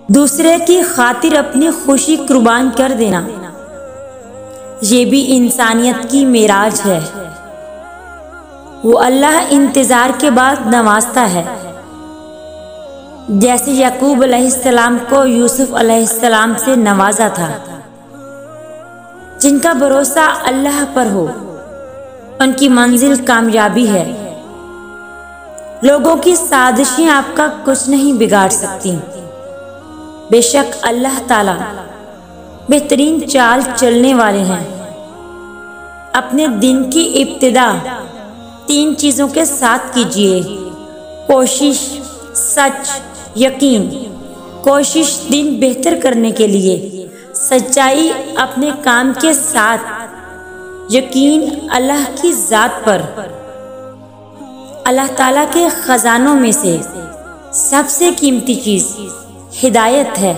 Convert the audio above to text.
दूसरे की खातिर अपनी खुशी कुर्बान कर देना, ये भी इंसानियत की मेराज है। वो अल्लाह इंतज़ार के बाद नवाजता है, जैसे याकूब अलैहिस्सलाम को यूसुफ अलैहिस्सलाम से नवाजा था। जिनका भरोसा अल्लाह पर हो उनकी मंजिल कामयाबी है। लोगों की साजिशें आपका कुछ नहीं बिगाड़ सकती। बेशक अल्लाह ताला बेहतरीन चाल चलने वाले हैं। अपने दिन की इब्तिदा 3 चीज़ों के साथ कीजिए: कोशिश, सच, यकीन। कोशिश दिन बेहतर करने के लिए, सच्चाई अपने काम के साथ, यकीन अल्लाह की ज़ात पर। अल्लाह ताला के ख़जानों में से सबसे कीमती चीज़ हिदायत है।